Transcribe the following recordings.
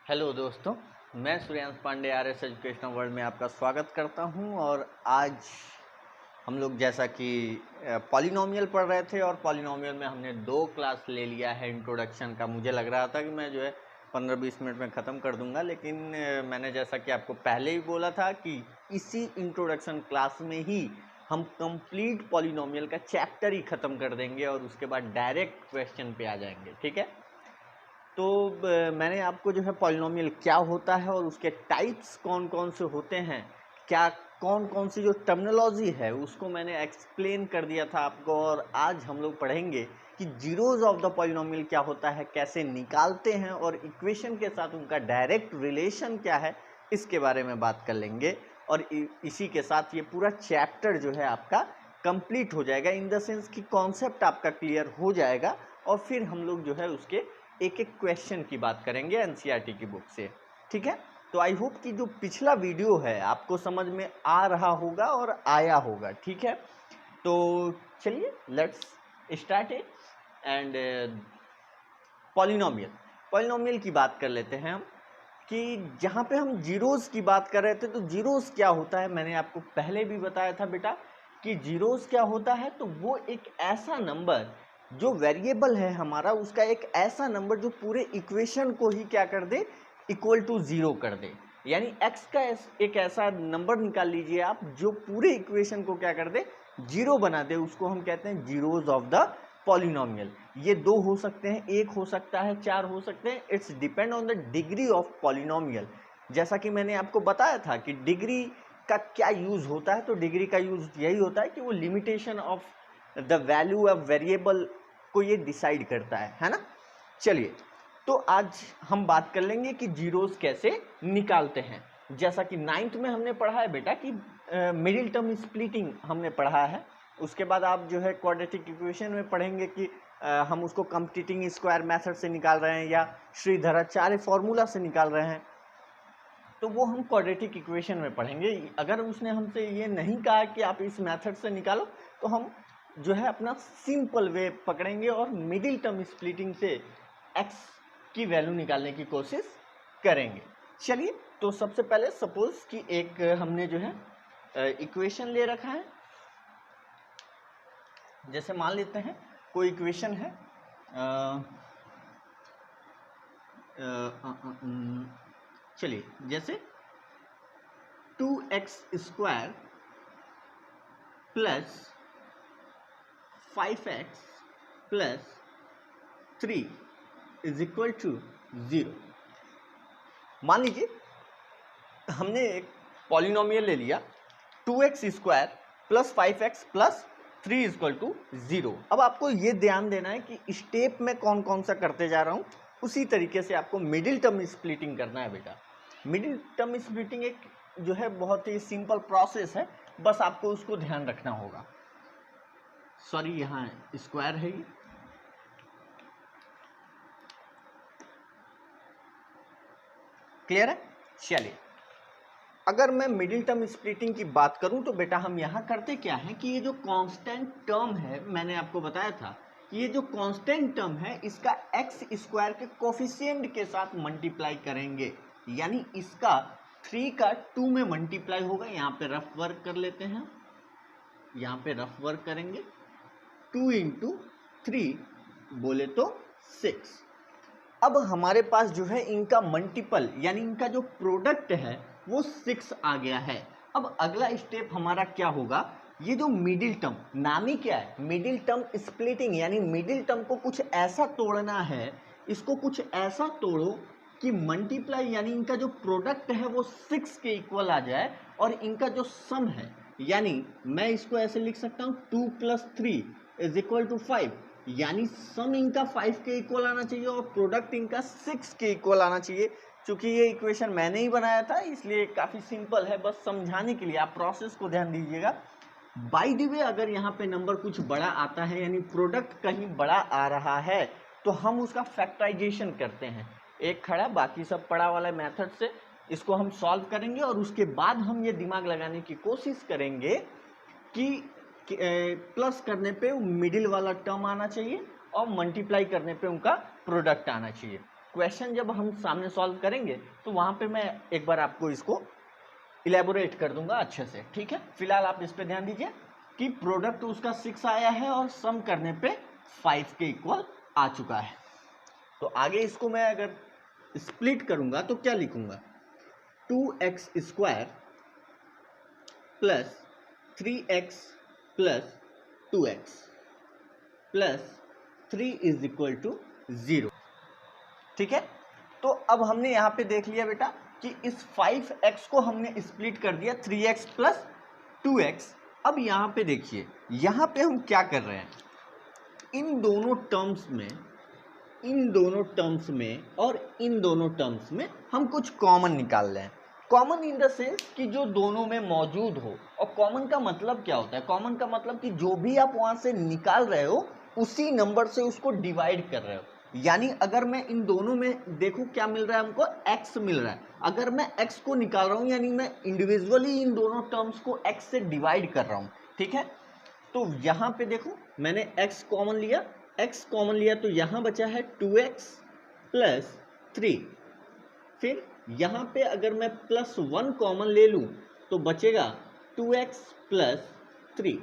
Hello दोस्तों, मैं Suryansh Pandey RS Educational World में आपका स्वागत करता हूं। और आज हम लोग जैसा कि पॉलिनोमियल पढ़ रहे थे और पॉलिनोमियल में हमने 2 क्लास ले लिया है इंट्रोडक्शन का। मुझे लग रहा था कि मैं जो है 15-20 मिनट में ख़त्म कर दूंगा, लेकिन मैंने जैसा कि आपको पहले ही बोला था कि इसी इंट्रोडक्शन क्लास में ही हम कंप्लीट पॉलिनोमियल का चैप्टर ही ख़त्म कर देंगे और उसके बाद डायरेक्ट क्वेश्चन पे आ जाएंगे। ठीक है, तो मैंने आपको जो है पॉलिनोमियल क्या होता है और उसके टाइप्स कौन कौन से होते हैं, क्या कौन कौन सी जो टर्मिनोलॉजी है उसको मैंने एक्सप्लेन कर दिया था आपको। और आज हम लोग पढ़ेंगे कि जीरोज ऑफ द पॉलिनोमियल क्या होता है, कैसे निकालते हैं और इक्वेशन के साथ उनका डायरेक्ट रिलेशन क्या है, इसके बारे में बात कर लेंगे। और इसी के साथ ये पूरा चैप्टर जो है आपका कंप्लीट हो जाएगा, इन द सेंस कि कॉन्सेप्ट आपका क्लियर हो जाएगा। और फिर हम लोग जो है उसके एक एक क्वेश्चन की बात करेंगे एनसीईआरटी की बुक से। ठीक है, तो आई होप कि जो पिछला वीडियो है आपको समझ में आ रहा होगा और आया होगा। ठीक है, तो चलिए let's start it. And polynomial की बात कर लेते हैं हम, कि जहाँ पे हम जीरोस की बात कर रहे थे, तो जीरोस क्या होता है मैंने आपको पहले भी बताया था बेटा कि जीरोस क्या होता है। तो वो एक ऐसा नंबर जो वेरिएबल है हमारा, उसका एक ऐसा नंबर जो पूरे इक्वेशन को ही क्या कर दे, इक्वल टू ज़ीरो कर दे। यानी x का एक ऐसा नंबर निकाल लीजिए आप जो पूरे इक्वेशन को क्या कर दे, जीरो बना दे। उसको हम कहते हैं जीरोज ऑफ द पॉलिनोमियल। ये 2 हो सकते हैं, 1 हो सकता है, 4 हो सकते हैं। It's depend on the degree of polynomial. जैसा कि मैंने आपको बताया था कि डिग्री का क्या यूज़ होता है, तो डिग्री का यूज़ यही होता है कि वो limitation of the value of variable को ये डिसाइड करता है ना। चलिए, तो आज हम बात कर लेंगे कि जीरोस कैसे निकालते हैं। जैसा कि 9th में हमने पढ़ा है बेटा कि मिडिल टर्म स्प्लिटिंग हमने पढ़ा है। उसके बाद आप जो है क्वाड्रेटिक इक्वेशन में पढ़ेंगे कि हम उसको कंप्यूटिंग स्क्वायर मेथड से निकाल रहे हैं या श्रीधराचार्य फॉर्मूला से निकाल रहे हैं, तो वो हम क्वाड्रेटिक इक्वेशन में पढ़ेंगे। अगर उसने हमसे ये नहीं कहा कि आप इस मेथड से निकालो, तो हम जो है अपना सिंपल वे पकड़ेंगे और मिडिल टर्म स्प्लिटिंग से x की वैल्यू निकालने की कोशिश करेंगे। चलिए, तो सबसे पहले सपोज कि एक हमने जो है इक्वेशन ले रखा है। जैसे मान लेते हैं कोई इक्वेशन है, चलिए जैसे 2x square plus 5x plus 3 is equal to 0। मान लीजिए हमने एक पॉलिनोमियल ले लिया 2x square plus 5x plus 3 is equal to 0। अब आपको ये ध्यान देना है कि स्टेप में कौन कौन सा करते जा रहा हूँ, उसी तरीके से आपको मिडिल टर्म स्प्लिटिंग करना है बेटा। मिडिल टर्म स्प्लिटिंग एक जो है बहुत ही सिंपल प्रोसेस है, बस आपको उसको ध्यान रखना होगा। सॉरी, यहाँ स्क्वायर है ये, क्लियर है। चलिए, अगर मैं मिडिल टर्म स्प्लिटिंग की बात करूं तो बेटा हम यहाँ करते क्या है कि ये जो कांस्टेंट टर्म है, मैंने आपको बताया था कि ये जो कांस्टेंट टर्म है इसका एक्स स्क्वायर के कोफिशिएंट के साथ मल्टीप्लाई करेंगे। यानी इसका 3 का 2 में मल्टीप्लाई होगा। यहाँ पे रफ वर्क कर लेते हैं, यहाँ पे रफ वर्क करेंगे। 2 इंटू 3 बोले तो 6। अब हमारे पास जो है इनका मल्टीपल यानी इनका जो प्रोडक्ट है वो 6 आ गया है। अब अगला स्टेप हमारा क्या होगा, ये जो मिडिल टर्म, नाम ही क्या है, मिडिल टर्म स्प्लिटिंग, यानी मिडिल टर्म को कुछ ऐसा तोड़ना है, इसको कुछ ऐसा तोड़ो कि मल्टीप्लाई यानी इनका जो प्रोडक्ट है वो 6 के इक्वल आ जाए और इनका जो सम है, यानी मैं इसको ऐसे लिख सकता हूँ 2 + 3 इज इक्वल टू 5। यानी सम इनका 5 के इक्वल आना चाहिए और प्रोडक्ट इनका 6 के इक्वल आना चाहिए। चूंकि ये इक्वेशन मैंने ही बनाया था इसलिए काफ़ी सिंपल है, बस समझाने के लिए आप प्रोसेस को ध्यान दीजिएगा। बाय द वे, अगर यहाँ पे नंबर कुछ बड़ा आता है यानी प्रोडक्ट कहीं बड़ा आ रहा है, तो हम उसका फैक्टराइजेशन करते हैं, एक खड़ा बाकी सब पड़ा वाला मेथड से इसको हम सॉल्व करेंगे। और उसके बाद हम ये दिमाग लगाने की कोशिश करेंगे कि प्लस करने पे मिडिल वाला टर्म आना चाहिए और मल्टीप्लाई करने पे उनका प्रोडक्ट आना चाहिए। क्वेश्चन जब हम सामने सॉल्व करेंगे तो वहां पे मैं एक बार आपको इसको इलेबोरेट कर दूंगा अच्छे से, ठीक है। फिलहाल आप इस पे ध्यान दीजिए कि प्रोडक्ट उसका 6 आया है और सम करने पे 5 के इक्वल आ चुका है। तो आगे इसको मैं अगर स्प्लिट करूंगा तो क्या लिखूंगा, 2x square plus 3x plus 2x plus 3 is equal to 0, ठीक है। तो अब हमने यहाँ पे देख लिया बेटा कि इस 5x को हमने स्प्लिट कर दिया 3x प्लस 2x। अब यहाँ पे देखिए, यहाँ पे हम क्या कर रहे हैं, इन दोनों टर्म्स में और इन दोनों टर्म्स में हम कुछ कॉमन निकाल रहे हैं। कॉमन इन द सेंस कि जो दोनों में मौजूद हो। और कॉमन का मतलब क्या होता है, कॉमन का मतलब कि जो भी आप वहां से निकाल रहे हो उसी नंबर से उसको डिवाइड कर रहे हो। यानी अगर मैं इन दोनों में देखूं क्या मिल रहा है, हमको x मिल रहा है। अगर मैं x को निकाल रहा हूं यानी मैं इंडिविजुअली इन दोनों टर्म्स को x से डिवाइड कर रहा हूं, ठीक है। तो यहां पे देखो मैंने x कॉमन लिया तो यहां बचा है 2x प्लस 3। फिर यहां पे अगर मैं प्लस 1 कॉमन ले लूं तो बचेगा 2x प्लस 3।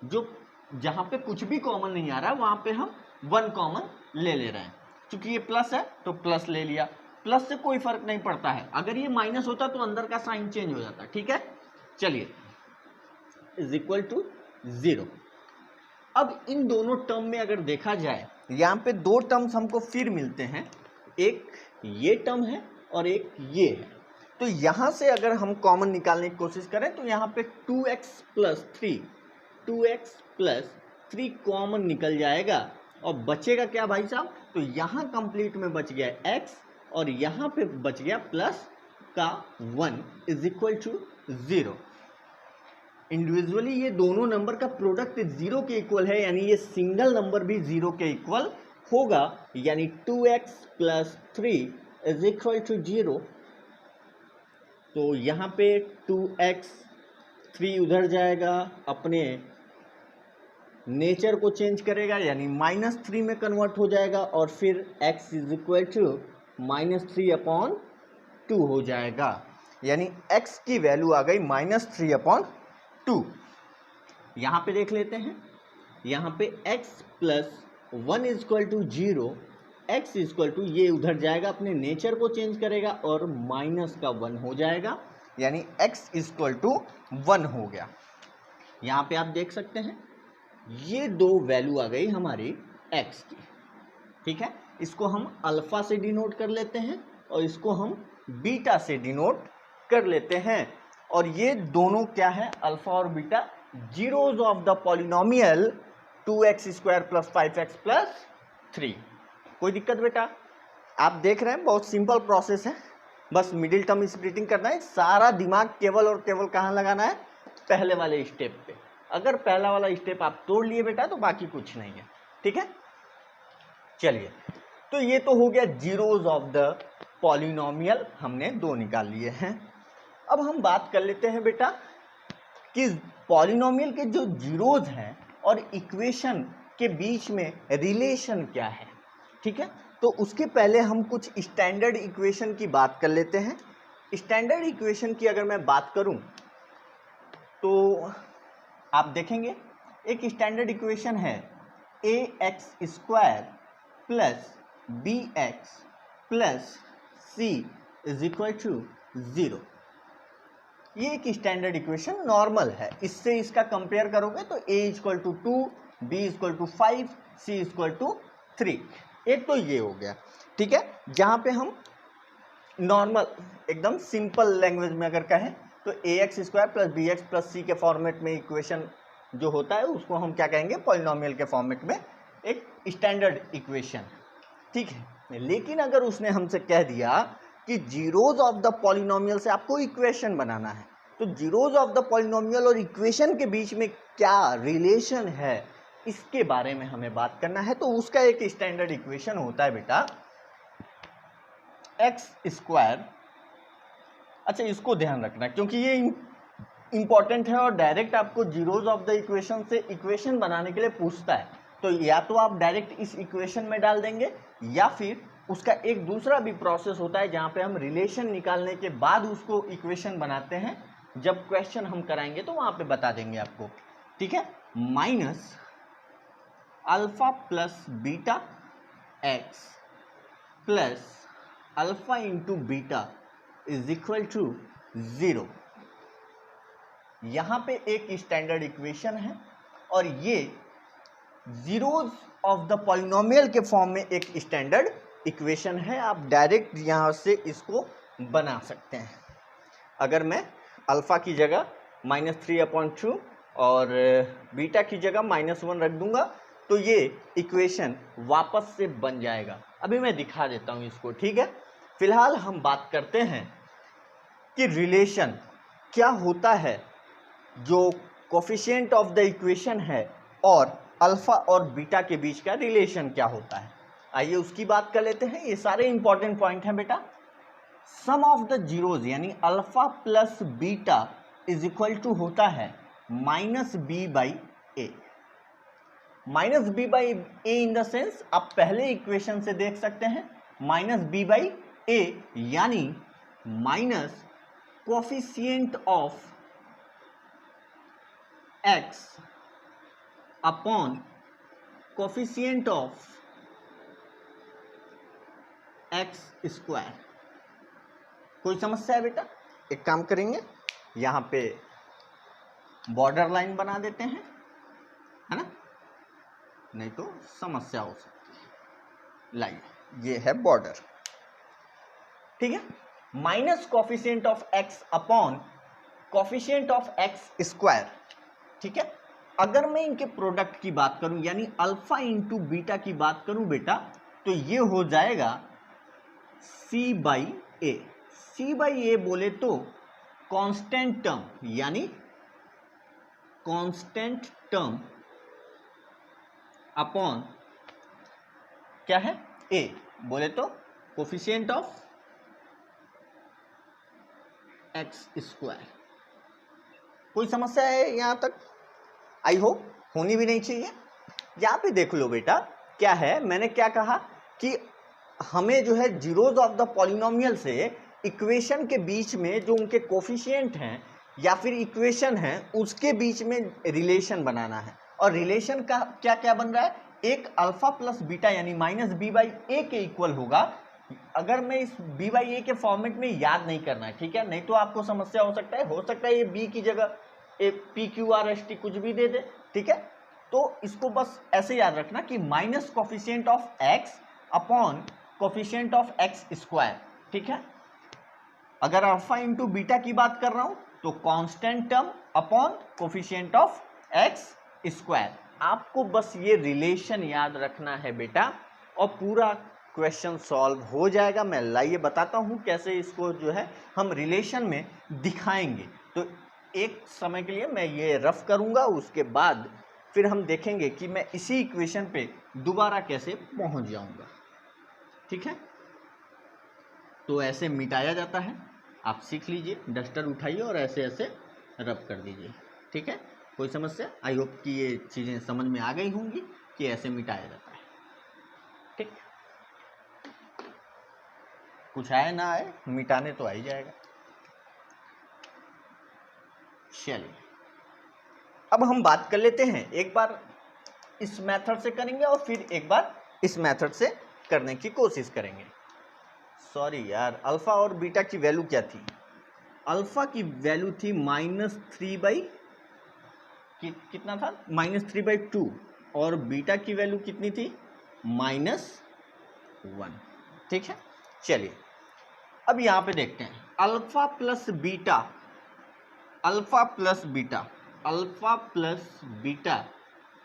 जो जहां पे कुछ भी कॉमन नहीं आ रहा है वहां पे हम 1 कॉमन ले रहे हैं। क्योंकि ये प्लस है तो प्लस ले लिया, प्लस से कोई फर्क नहीं पड़ता है। अगर ये माइनस होता तो अंदर का साइन चेंज हो जाता, ठीक है। चलिए, इज इक्वल टू 0। अब इन दोनों टर्म में अगर देखा जाए, यहाँ पे दो टर्म्स हमको फिर मिलते हैं, एक ये टर्म है और एक ये है। तो यहां से अगर हम कॉमन निकालने की कोशिश करें तो यहाँ पे 2x प्लस 3 कॉमन निकल जाएगा और बचेगा क्या भाई साहब, तो यहाँ कंप्लीट में बच गया x और यहाँ पे बच गया प्लस का 1 इज इक्वल टू 0। इंडिविजुअली ये दोनों नंबर का प्रोडक्ट 0 के इक्वल है, यानी ये सिंगल नंबर भी 0 के इक्वल होगा, यानी 2x plus 3 is equal to 0। तो यहाँ पे 2x 3 उधर जाएगा, अपने नेचर को चेंज करेगा यानी -3 में कन्वर्ट हो जाएगा और फिर x इज इक्वल टू -3/2 हो जाएगा। यानी x की वैल्यू आ गई -3/2। यहाँ पे देख लेते हैं, यहाँ पे x plus 1 is equal to 0, x is equal to ये उधर जाएगा, अपने नेचर को चेंज करेगा और -1 हो जाएगा, यानी x इज इक्वल टू 1 हो गया। यहाँ पे आप देख सकते हैं ये दो वैल्यू आ गई हमारी x की, ठीक है। इसको हम अल्फा से डिनोट कर लेते हैं और इसको हम बीटा से डिनोट कर लेते हैं। और ये दोनों क्या है, अल्फा और beta, zeros of the polynomial 2x square plus 5x plus 3। कोई दिक्कत बेटा? आप देख रहे हैं बहुत सिंपल प्रोसेस है, बस मिडिल टर्म स्प्लिटिंग करना है। सारा दिमाग केवल और केवल कहाँ लगाना है, पहले वाले स्टेप पे। अगर पहला वाला स्टेप आप तोड़ लिए बेटा तो बाकी कुछ नहीं है, ठीक है। चलिए, तो ये तो हो गया जीरोज ऑफ द पॉलिनोमियल, हमने दो निकाल लिए हैं। अब हम बात कर लेते हैं बेटा कि पॉलिनोमियल के जो जीरोज हैं और इक्वेशन के बीच में रिलेशन क्या है, ठीक है। तो उसके पहले हम कुछ स्टैंडर्ड इक्वेशन की बात कर लेते हैं। स्टैंडर्ड इक्वेशन की अगर मैं बात करूं तो आप देखेंगे एक स्टैंडर्ड इक्वेशन है ax square plus bx plus c is equal to 0। ये एक स्टैंडर्ड इक्वेशन नॉर्मल है। इससे इसका कंपेयर करोगे तो a equal to 2, b equal to 5, c equal to 3। एक तो ये हो गया, ठीक है। जहाँ पे हम नॉर्मल एकदम सिंपल लैंग्वेज में अगर कहें तो ax square plus bx plus c के फॉर्मेट में इक्वेशन जो होता है उसको हम क्या कहेंगे, पॉलिनोमियल के फॉर्मेट में एक स्टैंडर्ड इक्वेशन, ठीक है। लेकिन अगर उसने हमसे कह दिया कि जीरोज ऑफ द पॉलिनोमियल से आपको इक्वेशन बनाना है, तो जीरोज ऑफ द पॉलिनोमियल और इक्वेशन के बीच में क्या रिलेशन है, इसके बारे में हमें बात करना है। तो उसका एक स्टैंडर्ड इक्वेशन होता है बेटा एक्स स्क्वायर। अच्छा, इसको ध्यान रखना क्योंकि ये इंपॉर्टेंट है और डायरेक्ट आपको जीरोज ऑफ द इक्वेशन से इक्वेशन बनाने के लिए पूछता है। तो या तो आप डायरेक्ट इस इक्वेशन में डाल देंगे या फिर उसका एक दूसरा भी प्रोसेस होता है जहाँ पे हम रिलेशन निकालने के बाद उसको इक्वेशन बनाते हैं। जब क्वेश्चन हम कराएंगे तो वहाँ पे बता देंगे आपको, ठीक है। Minus alpha plus beta x plus alpha into beta is equal to 0। यहाँ पे एक स्टैंडर्ड इक्वेशन है और ये जीरोज ऑफ द पॉलिनोमियल के फॉर्म में एक स्टैंडर्ड इक्वेशन है। आप डायरेक्ट यहाँ से इसको बना सकते हैं। अगर मैं अल्फा की जगह -3/2 और बीटा की जगह -1 रख दूंगा तो ये इक्वेशन वापस से बन जाएगा। अभी मैं दिखा देता हूँ इसको, ठीक है। फिलहाल हम बात करते हैं कि रिलेशन क्या होता है, जो कोफिशिएंट ऑफ द इक्वेशन है और अल्फा और बीटा के बीच का रिलेशन क्या होता है। आइए उसकी बात कर लेते हैं। ये सारे इंपॉर्टेंट पॉइंट हैं बेटा। सम ऑफ द जीरोज यानी alpha plus beta is equal to होता है -b/a। -b/a in the sense आप पहले इक्वेशन से देख सकते हैं, -b/a यानी minus coefficient of x upon coefficient of x square. कोई समस्या है बेटा? एक काम करेंगे, यहाँ पे बॉर्डर लाइन बना देते हैं, है ना, नहीं तो समस्या हो सकती है। लाइन ये है बॉर्डर, ठीक है। Minus coefficient of x upon coefficient of x square, ठीक है। अगर मैं इनके प्रोडक्ट की बात करूं यानी अल्फा इंटू बीटा की बात करूं बेटा, तो ये हो जाएगा c/a। c/a बोले तो कांस्टेंट टर्म यानी कांस्टेंट टर्म अपॉन क्या है a, बोले तो कोफिशिएंट ऑफ x स्क्वायर। कोई समस्या है यहां तक? आई होप होनी भी नहीं चाहिए। यहां पे देख लो बेटा, क्या है, मैंने क्या कहा कि हमें जो है जीरोज ऑफ द पॉलिनोमियल से इक्वेशन के बीच में जो उनके कोफिशिएंट हैं या फिर इक्वेशन है उसके बीच में रिलेशन बनाना है। और रिलेशन का क्या क्या बन रहा है, एक अल्फा प्लस बीटा यानी -b/a के इक्वल होगा। अगर मैं इस b/a के फॉर्मेट में याद नहीं करना है, ठीक है, नहीं तो आपको समस्या हो सकता है ये b की जगह PQRST कुछ भी दे दे, ठीक है। तो इसको बस ऐसे याद रखना कि minus coefficient of x upon coefficient of x square, ठीक है। अगर अल्फा इंटू बीटा की बात कर रहा हूं तो constant term upon coefficient of x square. आपको बस ये रिलेशन याद रखना है बेटा और पूरा क्वेश्चन सॉल्व हो जाएगा। मैं लाइए बताता हूं कैसे इसको जो है हम रिलेशन में दिखाएंगे। तो एक समय के लिए मैं ये रफ करूंगा, उसके बाद फिर हम देखेंगे कि मैं इसी इक्वेशन पे दोबारा कैसे पहुंच जाऊंगा, ठीक है। तो ऐसे मिटाया जाता है, आप सीख लीजिए। डस्टर उठाइए और ऐसे ऐसे रब कर दीजिए, ठीक है। कोई समस्या? आई होप कि ये चीज़ें समझ में आ गई होंगी कि ऐसे मिटाया जाता है, ठीक। कुछ आए ना आए, मिटाने तो आ ही जाएगा। चलिए अब हम बात कर लेते हैं, एक बार इस मेथड से करेंगे और फिर एक बार इस मेथड से करने की कोशिश करेंगे। सॉरी यार, अल्फा और बीटा की वैल्यू क्या थी? अल्फा की वैल्यू थी कितना था, -3/2 और बीटा की वैल्यू कितनी थी, -1, ठीक है। चलिए अब यहां पे देखते हैं alpha plus beta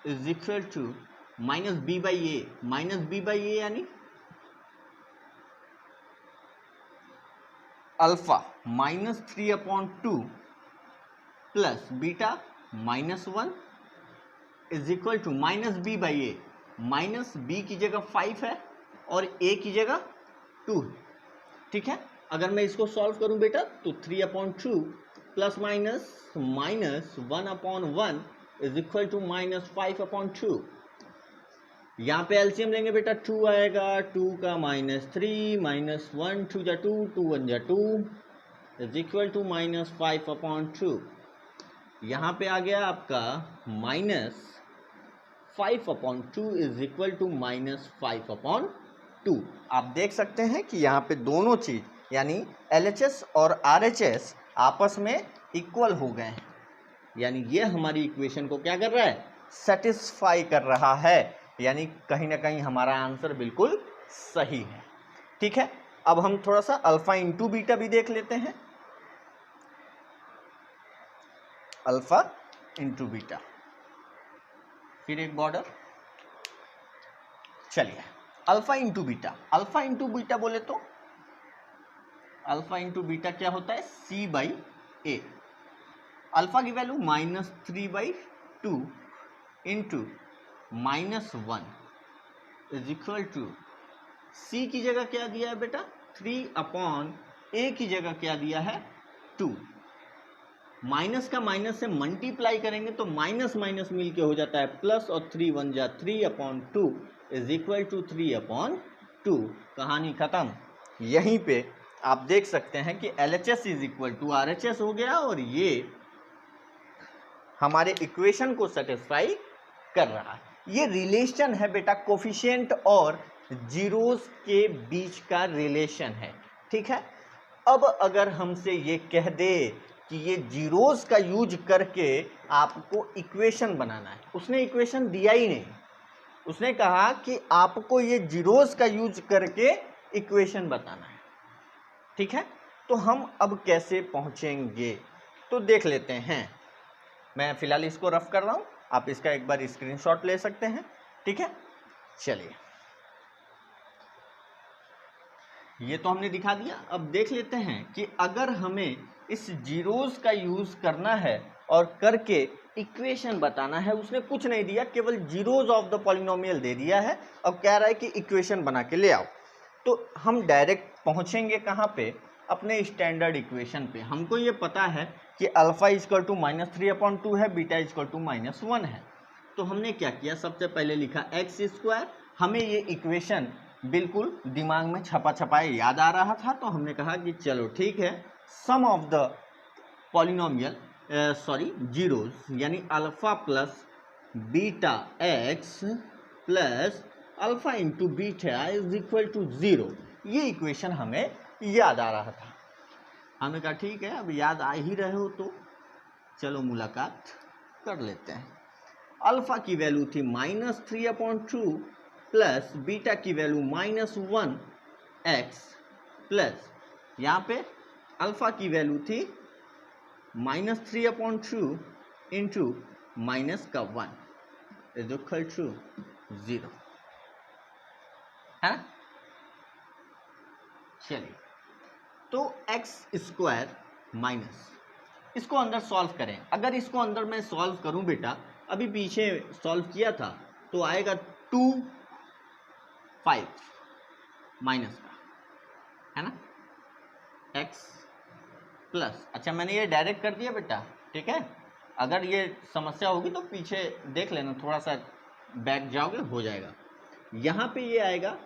is equal to -b/a यानी alpha -3/2 plus beta -1 is equal to -b/a। -b की जगह 5 है और a की जगह 2, ठीक है। अगर मैं इसको सॉल्व करूं बेटा तो 3/2 प्लस -1/1 इज इक्वल टू -5/2। यहाँ पे एलसीएम लेंगे बेटा 2 आएगा, 2 का -3 -1 2 जा 2 2 1 जा 2 इज इक्वल टू -5/2। यहाँ पे आ गया आपका -5/2 इज इक्वल टू -5/2। आप देख सकते हैं कि यहाँ पे दोनों चीज यानी LHS और RHS आपस में इक्वल हो गए हैं, यानी ये हमारी इक्वेशन को क्या कर रहा है, सेटिस्फाई कर रहा है, यानी कहीं ना कहीं हमारा आंसर बिल्कुल सही है। ठीक है, अब हम थोड़ा सा अल्फा इंटू बीटा भी देख लेते हैं। अल्फा इंटू बीटा, फिर एक बॉर्डर। चलिए alpha into beta, alpha into beta बोले तो अल्फा इंटू बीटा क्या होता है, C/A। अल्फा की value -3/2 into -1 is equal to C की जगह क्या दिया है बेटा, 3/A की जगह क्या दिया है, 2। माइनस का माइनस से मल्टीप्लाई करेंगे तो माइनस माइनस मिल के हो जाता है प्लस, और 3 1 जा 3/2 इज इक्वल टू 3/2। कहानी खत्म। यहीं पे आप देख सकते हैं कि LHS is equal to RHS हो गया, और ये हमारे इक्वेशन को सेटिस्फाई कर रहा है। ये रिलेशन है बेटा, कोफिशिएंट और जीरोस के बीच का रिलेशन है। ठीक है, अब अगर हमसे ये कह दे कि ये जीरोस का यूज करके आपको इक्वेशन बनाना है, उसने इक्वेशन दिया ही नहीं, उसने कहा कि आपको ये जीरोस का यूज करके इक्वेशन बताना है। ठीक है, तो हम अब कैसे पहुंचेंगे तो देख लेते हैं। मैं फिलहाल इसको रफ कर रहा हूं, आप इसका एक बार स्क्रीनशॉट ले सकते हैं। ठीक है, चलिए ये तो हमने दिखा दिया। अब देख लेते हैं कि अगर हमें इस जीरोस का यूज करना है और करके इक्वेशन बताना है, उसने कुछ नहीं दिया, केवल जीरोस ऑफ द पॉलिनोमियल दे दिया है, अब कह रहा है कि इक्वेशन बना के ले आओ। तो हम डायरेक्ट पहुंचेंगे कहाँ पे, अपने स्टैंडर्ड इक्वेशन पे। हमको ये पता है कि अल्फा इक्वल टू -3/2 है, बीटा इक्वल टू -1 है। तो हमने क्या किया, सबसे पहले लिखा x²। हमें ये इक्वेशन बिल्कुल दिमाग में छपा छपाए याद आ रहा था, तो हमने कहा कि चलो ठीक है, sum of the polynomial zeros यानी alpha plus beta x plus alpha into beta is equal to 0, ये इक्वेशन हमें याद आ रहा था। हमने कहा ठीक है, अब याद आ ही रहे हो तो चलो मुलाकात कर लेते हैं। अल्फा की वैल्यू थी -3/2 प्लस बीटा की वैल्यू -1x प्लस यहाँ पे अल्फा की वैल्यू थी -3/2 इंटू -1 इज इक्वल टू 0, है ना। चलिए तो x² माइनस, इसको अंदर सॉल्व करें। अगर इसको अंदर मैं सॉल्व करूं बेटा, अभी पीछे सॉल्व किया था, तो आएगा 2 5 माइनस का, है ना, x प्लस। अच्छा मैंने ये डायरेक्ट कर दिया बेटा, ठीक है। अगर ये समस्या होगी तो पीछे देख लेना, थोड़ा सा बैक जाओगे हो जाएगा। यहाँ पे ये आएगा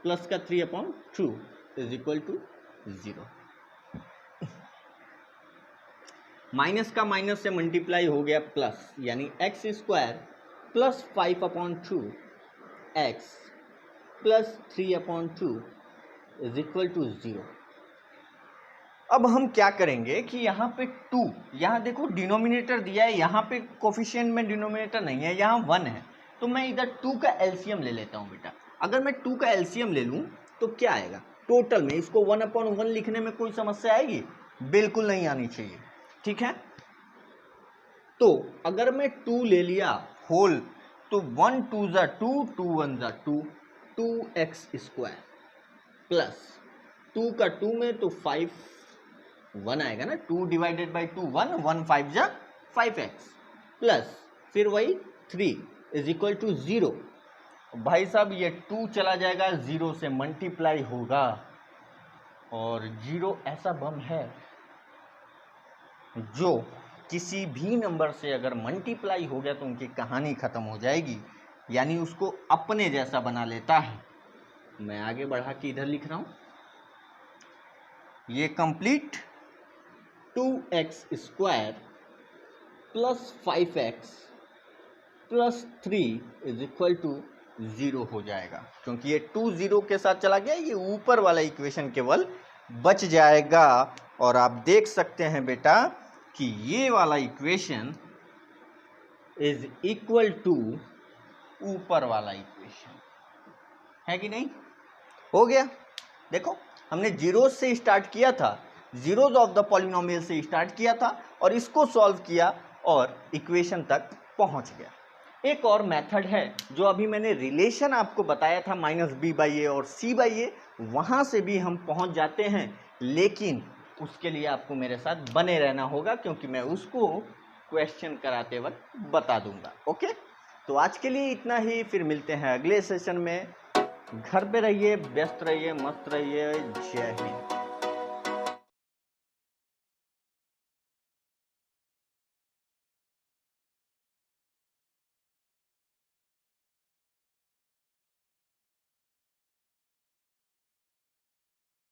प्लस का 3/2 इज इक्वल टू 0। माइनस का माइनस से मल्टीप्लाई हो गया प्लस, यानी x² plus 5/2 x plus 3/2 is equal to 0। अब हम क्या करेंगे कि यहाँ पे 2, यहाँ देखो डिनोमिनेटर दिया है, यहाँ पे कोफिशिएंट में डिनोमिनेटर नहीं है, यहाँ 1 है, तो मैं इधर 2 का एलसीएम ले लेता हूँ बेटा। अगर मैं 2 का एलसीएम ले लूँ तो क्या आएगा टोटल में, इसको 1/1 लिखने में कोई समस्या आएगी, बिल्कुल नहीं आनी चाहिए। ठीक है, तो अगर मैं 2 ले लिया होल, तो 1 2 जा 2 2 1 जा 2 2x² प्लस 2 का 2 में तो 5 1 आएगा ना, 2 डिवाइडेड बाई 2 1 1 5 जा 5x प्लस फिर वही 3 इज इक्वल टू 0। भाई साहब ये 2 चला जाएगा, 0 से मल्टीप्लाई होगा, और 0 ऐसा बम है जो किसी भी नंबर से अगर मल्टीप्लाई हो गया तो उनकी कहानी खत्म हो जाएगी। यानी उसको अपने जैसा बना लेता है। मैं आगे बढ़ा के इधर लिख रहा हूं, ये complete 2x² plus 5x plus 3 is equal to 0 हो जाएगा, क्योंकि ये 2 0 के साथ चला गया, ये ऊपर वाला इक्वेशन केवल बच जाएगा। और आप देख सकते हैं बेटा कि ये वाला इक्वेशन इज इक्वल टू ऊपर वाला इक्वेशन, है कि नहीं? हो गया। देखो हमने जीरो से स्टार्ट किया था, जीरोज ऑफ द पॉलिनोमियल से स्टार्ट किया था और इसको सॉल्व किया और इक्वेशन तक पहुंच गया। एक और मेथड है जो अभी मैंने रिलेशन आपको बताया था -b/a और c/a, वहां से भी हम पहुंच जाते हैं, लेकिन उसके लिए आपको मेरे साथ बने रहना होगा, क्योंकि मैं उसको क्वेश्चन कराते वक्त बता दूंगा। ओके, तो आज के लिए इतना ही, फिर मिलते हैं अगले सेशन में। घर पे रहिए, व्यस्त रहिए, मस्त रहिए। जय हिंद।